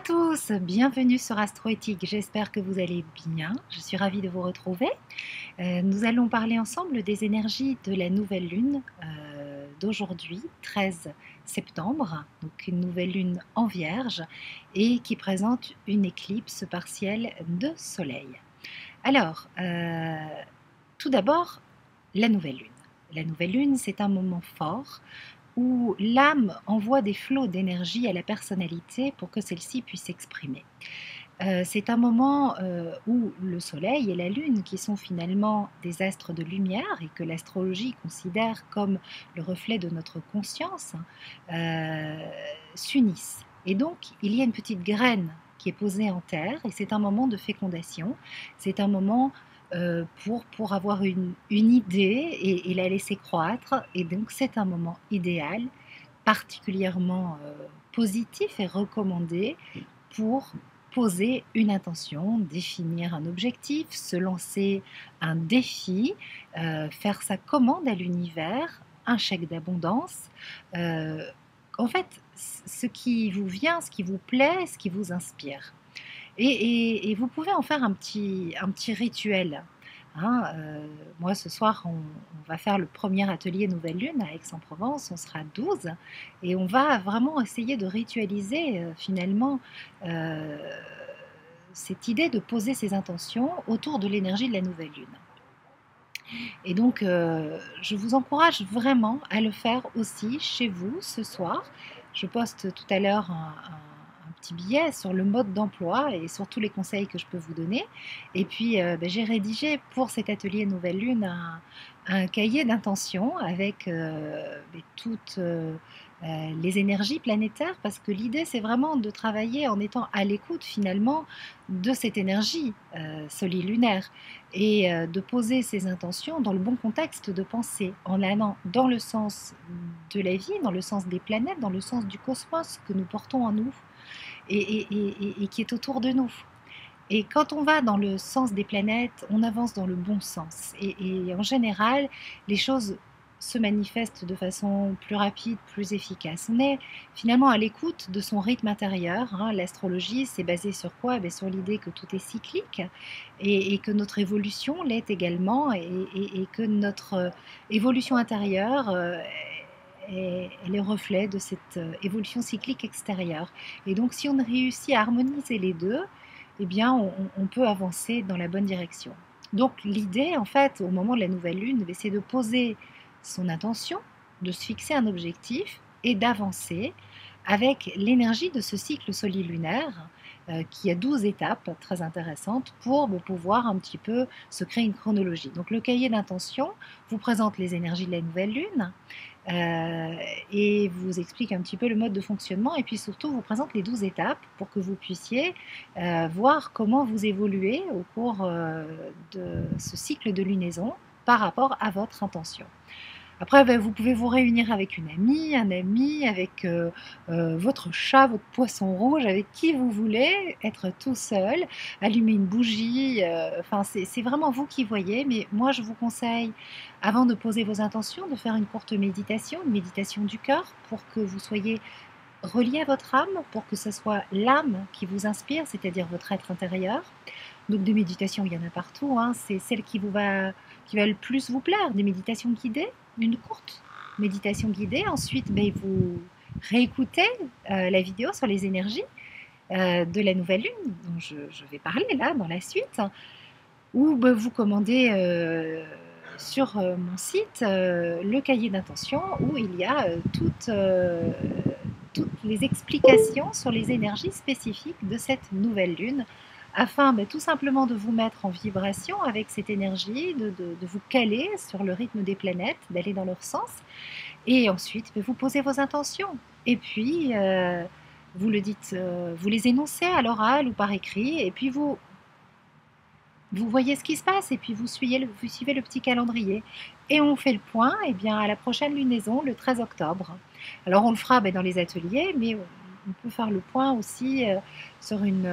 tous, bienvenue sur Astroéthique, j'espère que vous allez bien, je suis ravie de vous retrouver. Nous allons parler ensemble des énergies de la nouvelle lune d'aujourd'hui, 13 septembre, donc une nouvelle lune en Vierge et qui présente une éclipse partielle de soleil. Alors, tout d'abord, la nouvelle lune. La nouvelle lune, c'est un moment fort où l'âme envoie des flots d'énergie à la personnalité pour que celle-ci puisse s'exprimer. C'est un moment où le Soleil et la Lune, qui sont finalement des astres de lumière et que l'astrologie considère comme le reflet de notre conscience, s'unissent. Et donc, il y a une petite graine qui est posée en terre et c'est un moment de fécondation. C'est un moment pour avoir une idée et la laisser croître. Et donc, c'est un moment idéal, particulièrement positif et recommandé pour poser une intention, définir un objectif, se lancer un défi, faire sa commande à l'univers, un chèque d'abondance. En fait, ce qui vous vient, ce qui vous plaît, ce qui vous inspire. Et vous pouvez en faire un petit rituel. Hein, moi, ce soir, on va faire le premier atelier Nouvelle Lune à Aix-en-Provence, on sera 12, et on va vraiment essayer de ritualiser finalement euh, cette idée de poser ses intentions autour de l'énergie de la Nouvelle Lune. Et donc, je vous encourage vraiment à le faire aussi chez vous ce soir. Je poste tout à l'heure un petit billet sur le mode d'emploi et sur tous les conseils que je peux vous donner. Et puis, j'ai rédigé pour cet atelier Nouvelle Lune un cahier d'intention avec toutes les énergies planétaires, parce que l'idée, c'est vraiment de travailler en étant à l'écoute finalement de cette énergie solilunaire et de poser ses intentions dans le bon contexte de pensée, en allant dans le sens de la vie, dans le sens des planètes, dans le sens du cosmos que nous portons en nous et qui est autour de nous. Et quand on va dans le sens des planètes, on avance dans le bon sens. Et en général, les choses se manifestent de façon plus rapide, plus efficace. On est finalement à l'écoute de son rythme intérieur. Hein. L'astrologie, c'est basé sur quoi? Sur l'idée que tout est cyclique et que notre évolution l'est également et que notre évolution intérieure est le reflet de cette évolution cyclique extérieure. Et donc, si on réussit à harmoniser les deux, eh bien, on peut avancer dans la bonne direction. Donc, l'idée, en fait, au moment de la nouvelle lune, c'est de poser son intention, de se fixer un objectif et d'avancer avec l'énergie de ce cycle solilunaire qui a 12 étapes très intéressantes pour pouvoir un petit peu se créer une chronologie. Donc, le cahier d'intention vous présente les énergies de la nouvelle lune, et vous explique un petit peu le mode de fonctionnement et puis surtout vous présente les 12 étapes pour que vous puissiez voir comment vous évoluez au cours de ce cycle de lunaison par rapport à votre intention. Après, vous pouvez vous réunir avec une amie, un ami, avec votre chat, votre poisson rouge, avec qui vous voulez, être tout seul, allumer une bougie. Enfin, c'est vraiment vous qui voyez. Mais moi, je vous conseille, avant de poser vos intentions, de faire une courte méditation, une méditation du cœur, pour que vous soyez relié à votre âme, pour que ce soit l'âme qui vous inspire, c'est-à-dire votre être intérieur. Donc des méditations, il y en a partout. Hein. C'est celle qui va le plus vous plaire. Des méditations guidées, une courte méditation guidée. Ensuite, vous réécoutez la vidéo sur les énergies de la nouvelle lune, dont je vais parler là dans la suite, ou vous commandez sur mon site le cahier d'intention où il y a toutes les explications sur les énergies spécifiques de cette nouvelle lune, afin tout simplement de vous mettre en vibration avec cette énergie, de vous caler sur le rythme des planètes, d'aller dans leur sens, et ensuite vous posez vos intentions, et puis vous le dites, vous les énoncez à l'oral ou par écrit, et puis vous voyez ce qui se passe, et puis vous suivez le petit calendrier. Et on fait le point à la prochaine lunaison, le 13 octobre. Alors on le fera dans les ateliers, mais on peut faire le point aussi sur une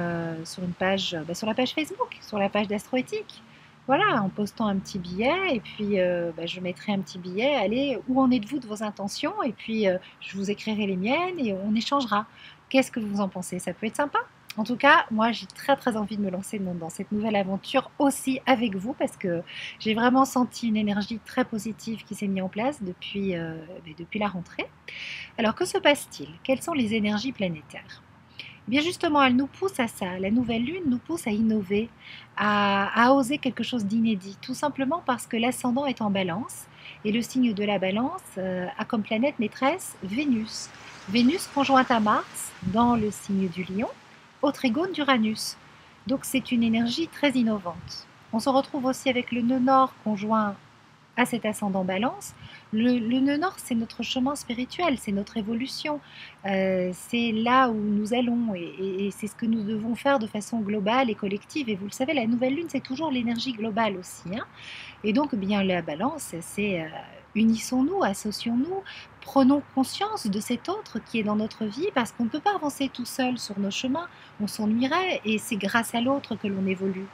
page, sur la page Facebook, sur la page d'Astroéthique. Voilà, en postant un petit billet, et puis je mettrai un petit billet, allez, où en êtes-vous de vos intentions? Et puis je vous écrirai les miennes et on échangera. Qu'est-ce que vous en pensez? Ça peut être sympa? En tout cas, moi, j'ai très très envie de me lancer dans cette nouvelle aventure aussi avec vous parce que j'ai vraiment senti une énergie très positive qui s'est mise en place depuis la rentrée. Alors, que se passe-t-il? Quelles sont les énergies planétaires? Eh bien justement, elle nous pousse à ça. La nouvelle lune nous pousse à innover, à oser quelque chose d'inédit, tout simplement parce que l'ascendant est en balance et le signe de la balance a comme planète maîtresse Vénus. Vénus conjointe à Mars dans le signe du lion, au trigone d'Uranus. Donc c'est une énergie très innovante. On se retrouve aussi avec le nœud nord conjoint à cet ascendant balance. Le nœud nord, c'est notre chemin spirituel, c'est notre évolution, c'est là où nous allons et c'est ce que nous devons faire de façon globale et collective. Et vous le savez, la nouvelle lune, c'est toujours l'énergie globale aussi, hein. Et donc, bien, la balance, c'est unissons-nous, associons-nous, prenons conscience de cet autre qui est dans notre vie parce qu'on ne peut pas avancer tout seul sur nos chemins, on s'ennuierait et c'est grâce à l'autre que l'on évolue.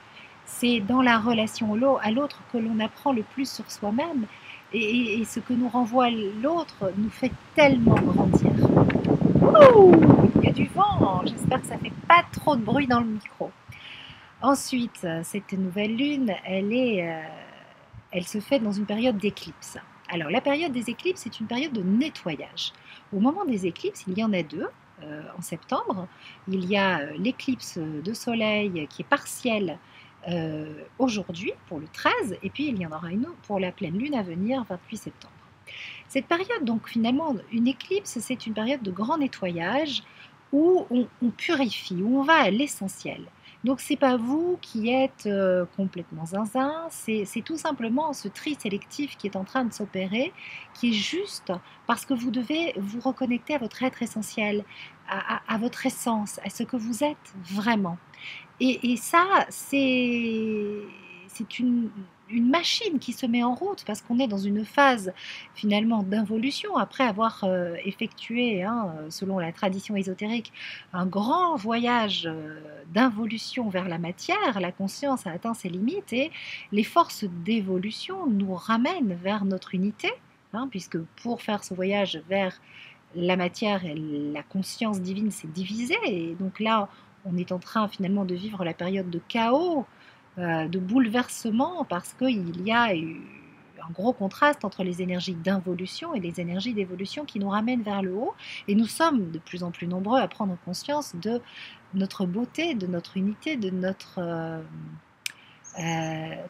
C'est dans la relation à l'autre que l'on apprend le plus sur soi-même et ce que nous renvoie l'autre nous fait tellement grandir. Ouh, il y a du vent, j'espère que ça ne fait pas trop de bruit dans le micro. Ensuite, cette nouvelle lune, elle se fait dans une période d'éclipse. Alors, la période des éclipses, c'est une période de nettoyage. Au moment des éclipses, il y en a deux. En septembre, il y a l'éclipse de soleil qui est partielle aujourd'hui pour le 13, et puis il y en aura une autre pour la pleine lune à venir, 28 septembre. Cette période, donc finalement, une éclipse, c'est une période de grand nettoyage où on purifie, où on va à l'essentiel. Donc c'est pas vous qui êtes complètement zinzin, c'est tout simplement ce tri sélectif qui est en train de s'opérer, qui est juste parce que vous devez vous reconnecter à votre être essentiel, à votre essence, à ce que vous êtes vraiment. Et ça, c'est une machine qui se met en route parce qu'on est dans une phase finalement d'involution après avoir effectué, hein, selon la tradition ésotérique, un grand voyage d'involution vers la matière. La conscience a atteint ses limites et les forces d'évolution nous ramènent vers notre unité, hein, puisque pour faire ce voyage vers la matière et la conscience divine s'est divisée. Et donc là, on est en train finalement de vivre la période de chaos, de bouleversement, parce qu'il y a eu un gros contraste entre les énergies d'involution et les énergies d'évolution qui nous ramènent vers le haut. Et nous sommes de plus en plus nombreux à prendre conscience de notre beauté, de notre unité, de notre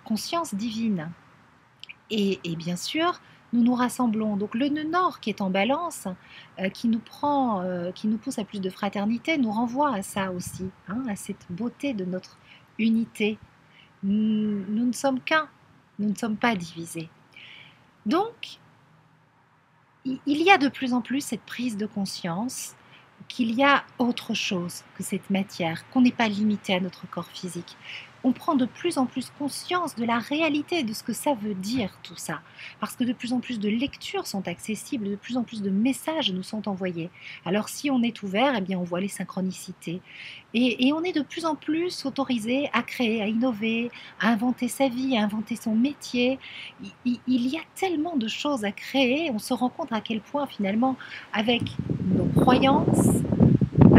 conscience divine. Et bien sûr, nous nous rassemblons. Donc le nœud nord qui est en balance, qui nous qui nous pousse à plus de fraternité, nous renvoie à ça aussi, hein, à cette beauté de notre unité. Nous ne sommes qu'un, nous ne sommes pas divisés. Donc, il y a de plus en plus cette prise de conscience qu'il y a autre chose que cette matière, qu'on n'est pas limité à notre corps physique. On prend de plus en plus conscience de la réalité, de ce que ça veut dire tout ça, parce que de plus en plus de lectures sont accessibles, de plus en plus de messages nous sont envoyés. Alors si on est ouvert, eh bien on voit les synchronicités. Et on est de plus en plus autorisé à créer, à innover, à inventer sa vie, à inventer son métier. Il y a tellement de choses à créer, on se rend compte à quel point finalement, avec nos croyances,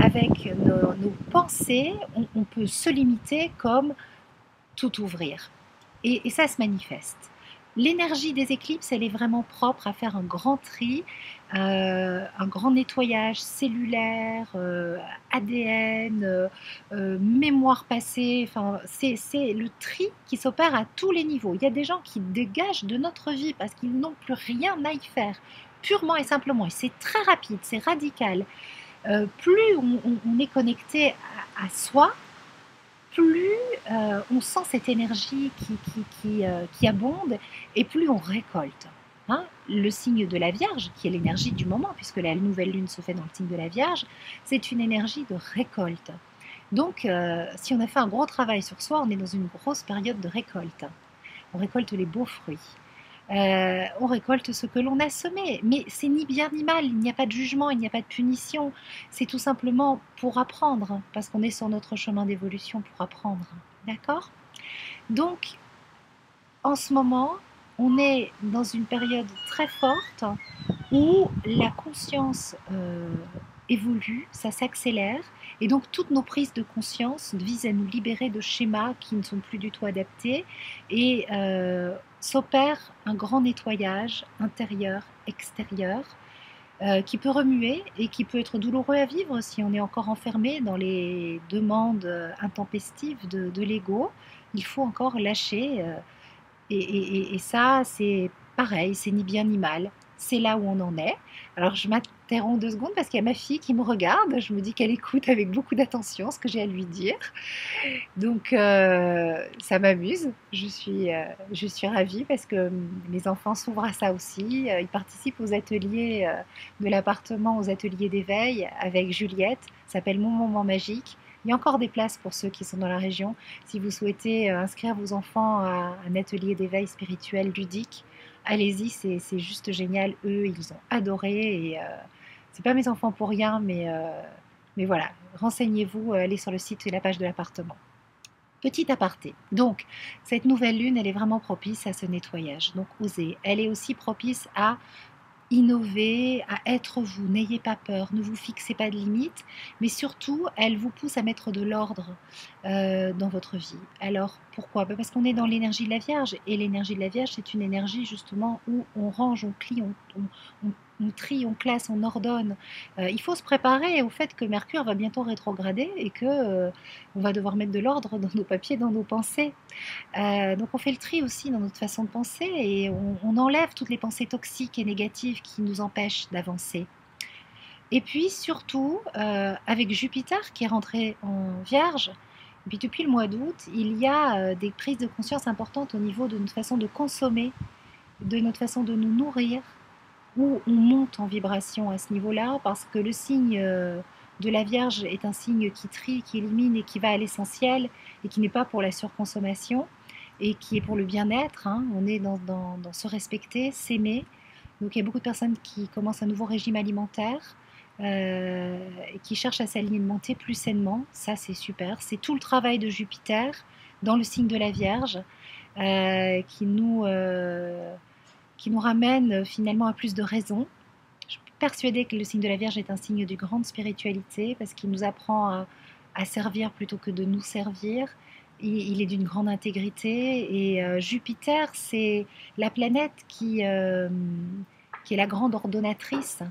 avec nos pensées, on peut se limiter comme tout ouvrir. Et ça se manifeste. L'énergie des éclipses, elle est vraiment propre à faire un grand tri, un grand nettoyage cellulaire, ADN, mémoire passée. Enfin, c'est le tri qui s'opère à tous les niveaux. Il y a des gens qui dégagent de notre vie parce qu'ils n'ont plus rien à y faire, purement et simplement. Et c'est très rapide, c'est radical. Plus on est connecté à soi, plus on sent cette énergie qui abonde et plus on récolte. Hein. Le signe de la Vierge, qui est l'énergie du moment, puisque la nouvelle lune se fait dans le signe de la Vierge, c'est une énergie de récolte. Donc, si on a fait un gros travail sur soi, on est dans une grosse période de récolte. On récolte les beaux fruits. On récolte ce que l'on a semé. Mais c'est ni bien ni mal, il n'y a pas de jugement, il n'y a pas de punition. C'est tout simplement pour apprendre, parce qu'on est sur notre chemin d'évolution pour apprendre. D'accord? Donc, en ce moment, on est dans une période très forte où la conscience évolue, ça s'accélère, et donc toutes nos prises de conscience visent à nous libérer de schémas qui ne sont plus du tout adaptés, et s'opère un grand nettoyage intérieur, extérieur, qui peut remuer et qui peut être douloureux à vivre si on est encore enfermé dans les demandes intempestives de l'ego. Il faut encore lâcher. Et ça, c'est pareil, c'est ni bien ni mal. C'est là où on en est. Alors, je m'interromps 2 secondes parce qu'il y a ma fille qui me regarde. Je me dis qu'elle écoute avec beaucoup d'attention ce que j'ai à lui dire. Donc, ça m'amuse. Je suis ravie parce que mes enfants s'ouvrent à ça aussi. Ils participent aux ateliers de l'appartement, aux ateliers d'éveil avec Juliette. Ça s'appelle Mon Moment Magique. Il y a encore des places pour ceux qui sont dans la région. Si vous souhaitez inscrire vos enfants à un atelier d'éveil spirituel ludique, allez-y, c'est juste génial. Eux, ils ont adoré. Et c'est pas mes enfants pour rien, mais voilà, renseignez-vous, allez sur le site et la page de l'appartement. Petit aparté. Donc, cette nouvelle lune, elle est vraiment propice à ce nettoyage. Donc, osez. Elle est aussi propice à innover, à être vous. N'ayez pas peur, ne vous fixez pas de limites, mais surtout, elle vous pousse à mettre de l'ordre dans votre vie. Alors, pourquoi? Parce qu'on est dans l'énergie de la Vierge, et l'énergie de la Vierge, c'est une énergie justement où on range, on plie, on trie, on classe, on ordonne. Il faut se préparer au fait que Mercure va bientôt rétrograder et que on va devoir mettre de l'ordre dans nos papiers, dans nos pensées. Donc on fait le tri aussi dans notre façon de penser, et on enlève toutes les pensées toxiques et négatives qui nous empêchent d'avancer. Et puis surtout, avec Jupiter qui est rentré en Vierge, et puis depuis le mois d'août, il y a des prises de conscience importantes au niveau de notre façon de consommer, de notre façon de nous nourrir, où on monte en vibration à ce niveau-là, parce que le signe de la Vierge est un signe qui trie, qui élimine et qui va à l'essentiel, et qui n'est pas pour la surconsommation, et qui est pour le bien-être. Hein. On est dans se respecter, s'aimer. Donc il y a beaucoup de personnes qui commencent un nouveau régime alimentaire, et qui cherchent à s'alimenter plus sainement. Ça, c'est super. C'est tout le travail de Jupiter dans le signe de la Vierge qui nous ramène finalement à plus de raison. Je suis persuadée que le signe de la Vierge est un signe de grande spiritualité parce qu'il nous apprend à servir plutôt que de nous servir. Il est d'une grande intégrité, et Jupiter, c'est la planète qui est la grande ordonnatrice,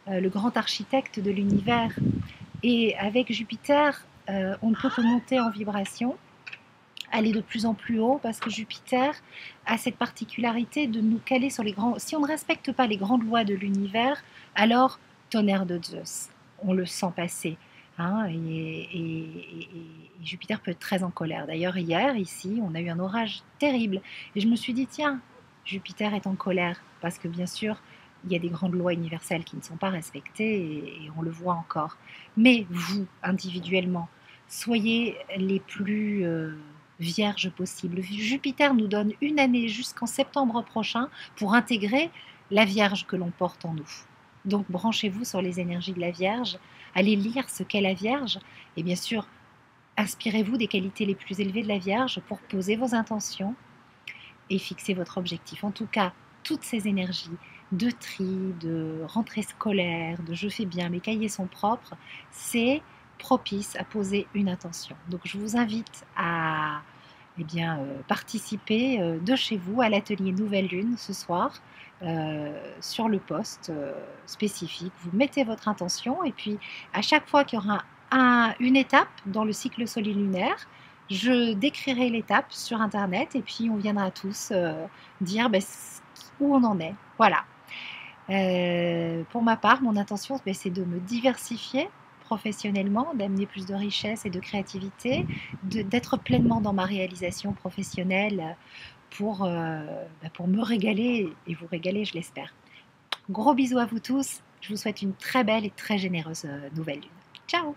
le grand architecte de l'univers. Et avec Jupiter, on ne peut que monter en vibration, aller de plus en plus haut, parce que Jupiter a cette particularité de nous caler sur les grands... Si on ne respecte pas les grandes lois de l'univers, alors tonnerre de Zeus, on le sent passer. Hein, et Jupiter peut être très en colère. D'ailleurs, hier, ici, on a eu un orage terrible. Et je me suis dit, tiens, Jupiter est en colère, parce que bien sûr, il y a des grandes lois universelles qui ne sont pas respectées, et on le voit encore. Mais vous, individuellement, soyez les plus vierges possibles. Jupiter nous donne une année jusqu'en septembre prochain pour intégrer la Vierge que l'on porte en nous. Donc branchez-vous sur les énergies de la Vierge, allez lire ce qu'est la Vierge, et bien sûr, inspirez-vous des qualités les plus élevées de la Vierge pour poser vos intentions et fixer votre objectif. En tout cas, toutes ces énergies de tri, de rentrée scolaire, de je fais bien, mes cahiers sont propres, c'est propice à poser une intention. Donc je vous invite à participer de chez vous à l'atelier Nouvelle Lune ce soir, sur le poste spécifique. Vous mettez votre intention, et puis à chaque fois qu'il y aura une étape dans le cycle solilunaire, je décrirai l'étape sur internet, et puis on viendra tous dire où on en est. Voilà. Pour ma part, mon intention, c'est de me diversifier professionnellement, d'amener plus de richesse et de créativité, d'être pleinement dans ma réalisation professionnelle pour me régaler et vous régaler, je l'espère. Gros bisous à vous tous. Je vous souhaite une très belle et très généreuse nouvelle lune. Ciao!